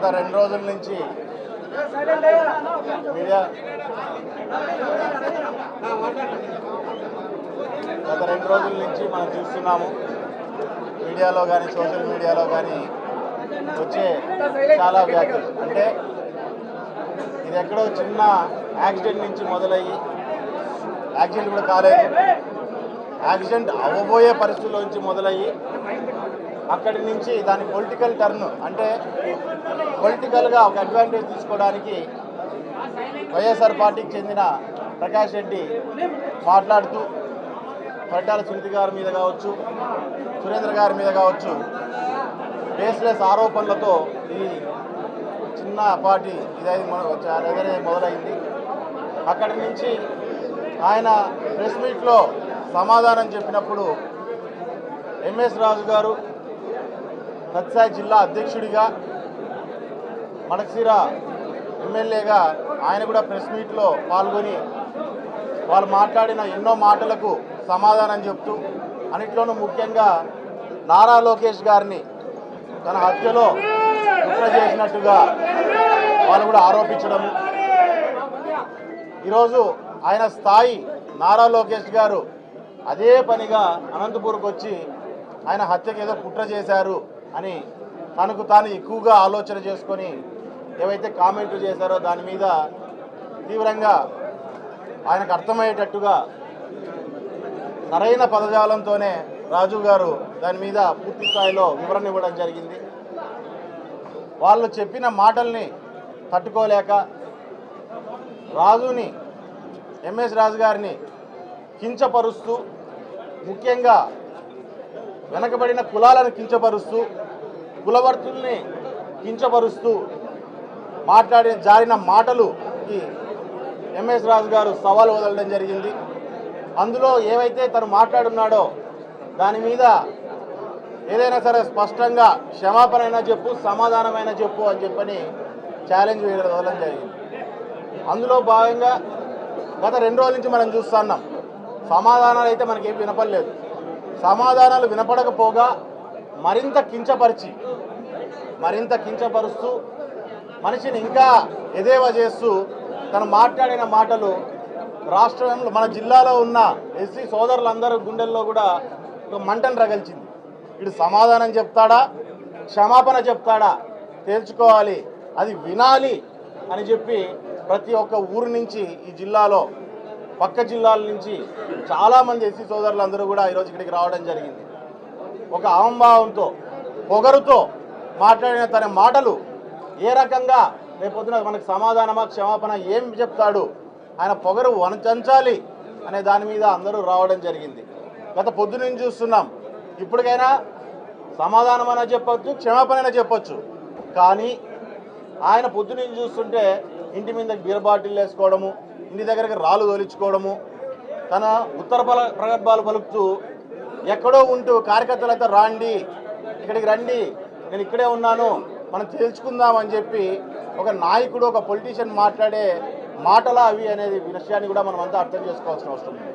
గత 2 రోజుల నుంచి మీడియా మనం చూస్తున్నాము. మీడియాలో కానీ సోషల్ మీడియాలో కానీ వచ్చే చాలా వ్యాఖ్యలు అంటే ఇది ఎక్కడో చిన్న యాక్సిడెంట్ నుంచి మొదలయ్యి యాక్సిడెంట్ కూడా కాలేదు, యాక్సిడెంట్ అవ్వబోయే పరిస్థితుల్లోంచి మొదలయ్యి అక్కడి నుంచి దాని పొలిటికల్ టర్న్ అంటే పొలిటికల్గా ఒక అడ్వాంటేజ్ తీసుకోవడానికి వైఎస్ఆర్ పార్టీకి చెందిన ప్రకాష్ రెడ్డి మాట్లాడుతూ పరిటాల సునీత గారి మీద కావచ్చు, సురేంద్ర గారి మీద కావచ్చు బేస్లెస్ ఆరోపణలతో ఈ చిన్న పార్టీ ఇదైతే మొదలైంది. అక్కడి నుంచి ఆయన ప్రెస్ మీట్లో సమాధానం చెప్పినప్పుడు ఎంఎస్ రాజు గారు సత్సాయి జిల్లా అధ్యక్షుడిగా, మడకశిర ఎమ్మెల్యేగా ఆయన కూడా ప్రెస్ మీట్లో పాల్గొని వాళ్ళు మాట్లాడిన ఎన్నో మాటలకు సమాధానం చెప్తూ అన్నిట్లోనూ ముఖ్యంగా నారా లోకేష్ గారిని తన హత్యలో కుట్ర చేసినట్టుగా వాళ్ళు కూడా ఆరోపించడము. ఈరోజు ఆయన స్థాయి నారా లోకేష్ గారు అదే పనిగా అనంతపూర్కి వచ్చి ఆయన హత్యకి ఏదో కుట్ర చేశారు అని తనకు తాను ఎక్కువగా ఆలోచన చేసుకొని ఏవైతే కామెంట్లు చేశారో దాని మీద తీవ్రంగా ఆయనకు అర్థమయ్యేటట్టుగా సరైన పదజాలంతోనే రాజు గారు దాని మీద పూర్తి స్థాయిలో వివరణ ఇవ్వడం జరిగింది. వాళ్ళు చెప్పిన మాటల్ని తట్టుకోలేక రాజుని, ఎంఎస్ రాజు గారిని కించపరుస్తూ, ముఖ్యంగా వెనకబడిన కులాలను కించపరుస్తూ, కులవర్తుల్ని కించపరుస్తూ జారిన మాటలుకి ఎంఎస్ రాజు గారు సవాల్ వదలడం జరిగింది. అందులో ఏవైతే తను మాట్లాడున్నాడో దాని మీద ఏదైనా సరే స్పష్టంగా క్షమాపణ అయినా చెప్పు, సమాధానమైనా చెప్పు అని చెప్పని ఛాలెంజ్ వదలడం జరిగింది. అందులో భాగంగా గత 2 రోజుల నుంచి మనం చూస్తున్నాం, సమాధానాలు అయితే మనకేం వినపడలేదు. సమాధానాలు వినపడకపోగా మరింత కించపరుస్తూ మనిషిని ఇంకా ఎదేవా చేస్తూ తను మాట్లాడిన మాటలు రాష్ట్రంలో మన జిల్లాలో ఉన్న ఎస్సీ సోదరులందరూ గుండెల్లో కూడా ఒక మంటను రగిల్చింది. ఇటు సమాధానం చెప్తాడా, క్షమాపణ చెప్తాడా తేల్చుకోవాలి, అది వినాలి అని చెప్పి ప్రతి ఒక్క ఊరు నుంచి ఈ జిల్లాలో పక్క జిల్లాల నుంచి చాలామంది ఎస్సీ సోదరులందరూ కూడా ఈరోజు ఇక్కడికి రావడం జరిగింది. ఒక అహంభావంతో, పొగరుతో మాట్లాడిన తన మాటలు ఏ రకంగా రేపొద్దున మనకు సమాధానమా క్షమాపణ ఏం చెప్తాడు, ఆయన పొగరు వనచంచాలి అనే దాని మీద అందరూ రావడం జరిగింది. గత పొద్దున చూస్తున్నాం, ఇప్పటికైనా సమాధానమైనా చెప్పొచ్చు, క్షమాపణ చెప్పొచ్చు. కానీ ఆయన పొద్దున చూస్తుంటే ఇంటి మీద బీర్ బాటిల్ వేసుకోవడము, ఇంటి దగ్గరికి రాళ్ళు తోలించుకోవడము, తన ఉత్తర ప్రగల్భాలు పలుకుతూ ఎక్కడో ఉంటూ కార్యకర్తలతో రాండి, ఇక్కడికి రండి, నేను ఇక్కడే ఉన్నాను, మనం తేల్చుకుందామని చెప్పి ఒక నాయకుడు, ఒక పొలిటీషియన్ మాట్లాడే మాటలా అవి అనేది విషయాన్ని కూడా మనం అంతా అర్థం చేసుకోవాల్సిన అవసరం ఉంది.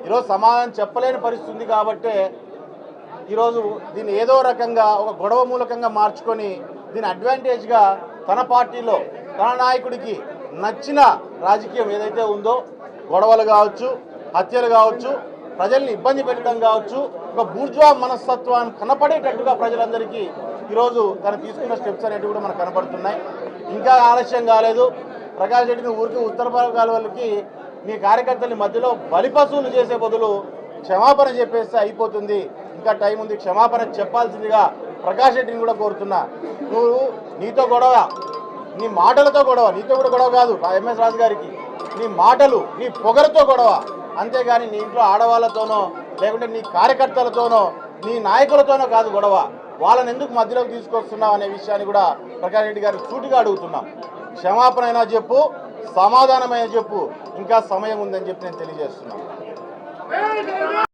ఈరోజు సమాధానం చెప్పలేని పరిస్థితి ఉంది కాబట్టే ఈరోజు దీన్ని ఏదో రకంగా ఒక గొడవ మూలకంగా మార్చుకొని దీని అడ్వాంటేజ్గా తన పార్టీలో తన నాయకుడికి నచ్చిన రాజకీయం ఏదైతే ఉందో, గొడవలు కావచ్చు, హత్యలు కావచ్చు, ప్రజల్ని ఇబ్బంది పెట్టడం కావచ్చు, ఒక బూర్జువా మనస్తత్వాన్ని కనపడేటట్టుగా ప్రజలందరికీ ఈరోజు తను తీసుకున్న స్టెప్స్ అనేవి కూడా మనకు కనపడుతున్నాయి. ఇంకా ఆలస్యం కాలేదు. ప్రకాష్ రెడ్డిని ఊరికి ఉత్తర వాళ్ళకి నీ కార్యకర్తల మధ్యలో బలిపశువులు చేసే బదులు క్షమాపణ చెప్పేస్తే అయిపోతుంది, ఇంకా టైం ఉంది, క్షమాపణ చెప్పాల్సిందిగా ప్రకాష్ రెడ్డిని కూడా కోరుతున్నా. నువ్వు నీతో గొడవ, నీ మాటలతో గొడవ, నీతో కూడా గొడవ కాదు ఎంఎస్ రాజు గారికి, నీ మాటలు, నీ పొగరుతో గొడవ, అంతేగాని నీ ఇంట్లో ఆడవాళ్ళతోనో లేకుంటే నీ కార్యకర్తలతోనో నీ నాయకులతోనో కాదు గొడవ. వాళ్ళని ఎందుకు మధ్యలోకి తీసుకొస్తున్నావు అనే విషయాన్ని కూడా ప్రకాష్ రెడ్డి గారికి సూటిగా అడుగుతున్నాం. క్షమాపణ అయినా చెప్పు, సమాధానమైనా చెప్పు, ఇంకా సమయం ఉందని చెప్పి నేను తెలియజేస్తున్నాను.